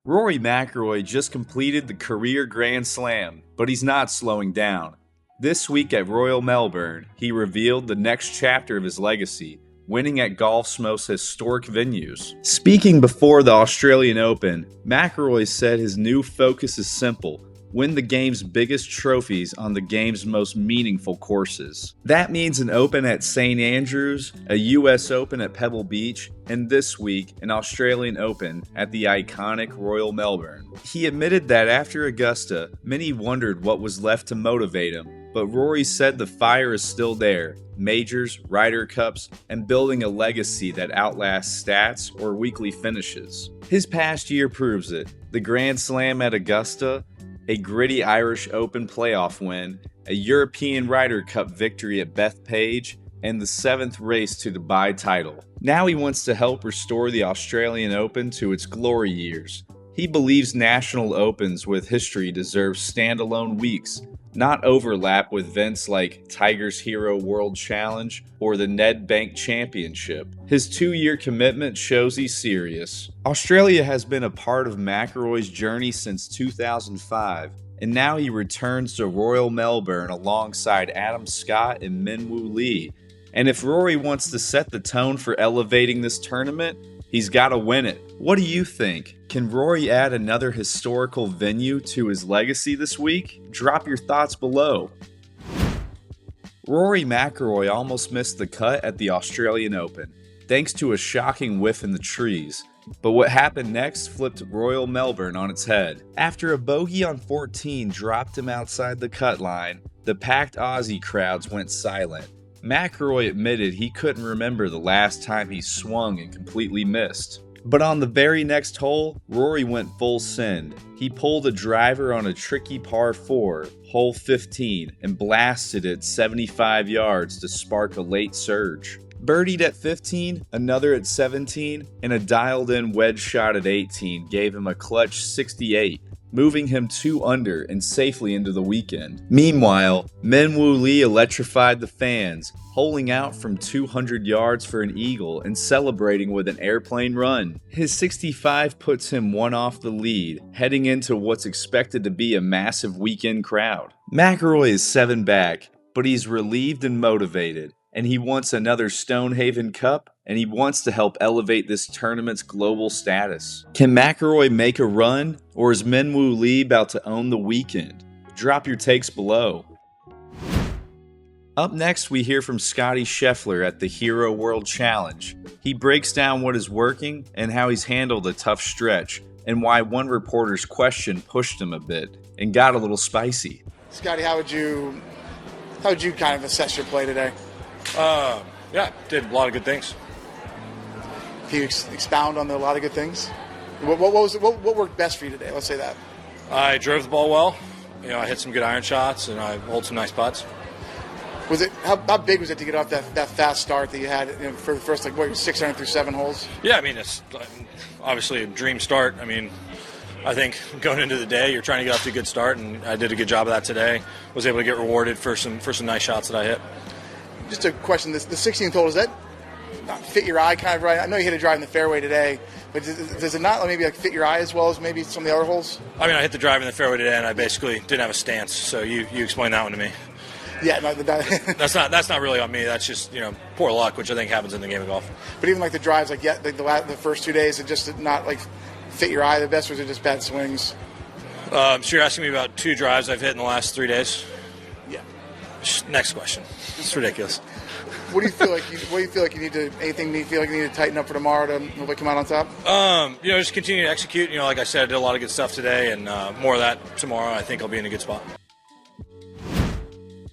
Rory McIlroy just completed the career Grand Slam, but he's not slowing down. This week at Royal Melbourne, he revealed the next chapter of his legacy, winning at golf's most historic venues. Speaking before the Australian Open, McIlroy said his new focus is simple: win the game's biggest trophies on the game's most meaningful courses. That means an Open at St. Andrews, a US Open at Pebble Beach, and this week, an Australian Open at the iconic Royal Melbourne. He admitted that after Augusta, many wondered what was left to motivate him, but Rory said the fire is still there: majors, Ryder Cups, and building a legacy that outlasts stats or weekly finishes. His past year proves it. The Grand Slam at Augusta, a gritty Irish Open playoff win, a European Ryder Cup victory at Bethpage, and the 7th race to Dubai title. Now he wants to help restore the Australian Open to its glory years. He believes national opens with history deserve standalone weeks, not overlap with events like Tiger's Hero World Challenge or the Ned Bank Championship. His 2-year commitment shows he's serious. Australia has been a part of McIlroy's journey since 2005, and now he returns to Royal Melbourne alongside Adam Scott and Min Woo Lee. And if Rory wants to set the tone for elevating this tournament, he's got to win it. What do you think? Can Rory add another historical venue to his legacy this week? Drop your thoughts below. Rory McIlroy almost missed the cut at the Australian Open, thanks to a shocking whiff in the trees. But what happened next flipped Royal Melbourne on its head. After a bogey on 14 dropped him outside the cut line, the packed Aussie crowds went silent. McIlroy admitted he couldn't remember the last time he swung and completely missed. But on the very next hole, Rory went full send. He pulled a driver on a tricky par 4, hole 15, and blasted it 75 yards to spark a late surge. Birdied at 15, another at 17, and a dialed-in wedge shot at 18 gave him a clutch 68, moving him 2 under and safely into the weekend. Meanwhile, Min Woo Lee electrified the fans, holing out from 200 yards for an eagle and celebrating with an airplane run. His 65 puts him 1 off the lead, heading into what's expected to be a massive weekend crowd. McIlroy is 7 back, but he's relieved and motivated, and he wants another Stonehaven Cup, and he wants to help elevate this tournament's global status. Can McIlroy make a run, or is Min Woo Lee about to own the weekend? Drop your takes below. Up next, we hear from Scottie Scheffler at the Hero World Challenge. He breaks down what is working and how he's handled a tough stretch, and why one reporter's question pushed him a bit and got a little spicy. Scottie, how would you kind of assess your play today? Yeah, did a lot of good things. Can you expound on a lot of good things? What worked best for you today? Let's say that. I drove the ball well. I hit some good iron shots, and I holed some nice putts. Was it how big was it to get off that fast start that you had for the first 600 through 7 holes? Yeah, it's obviously a dream start. I think going into the day, you're trying to get off to a good start, and I did a good job of that today. Was able to get rewarded for some nice shots that I hit. Just a question: the 16th hole, does that not fit your eye kind of right? I know you hit a drive in the fairway today, but does it not maybe fit your eye as well as maybe some of the other holes? I hit the drive in the fairway today, and I basically didn't have a stance. So you explain that one to me. Yeah, no, that's not really on me. That's just poor luck, which I think happens in the game of golf. But even the drives, the first 2 days, it just did not fit your eye the best, or was it just bad swings? So you're asking me about 2 drives I've hit in the last 3 days? Yeah. Next question. It's ridiculous. What do you feel like you need to? Anything you feel like you need to tighten up for tomorrow to hopefully come out on top? Just continue to execute. Like I said, I did a lot of good stuff today, and more of that tomorrow. I think I'll be in a good spot.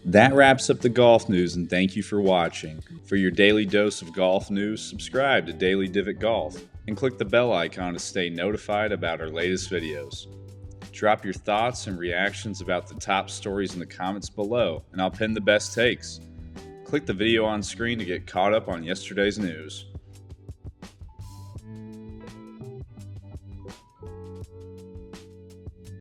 That wraps up the golf news, and thank you for watching. For your daily dose of golf news, subscribe to Daily Divot Golf and click the bell icon to stay notified about our latest videos. Drop your thoughts and reactions about the top stories in the comments below, and I'll pin the best takes. Click the video on screen to get caught up on yesterday's news.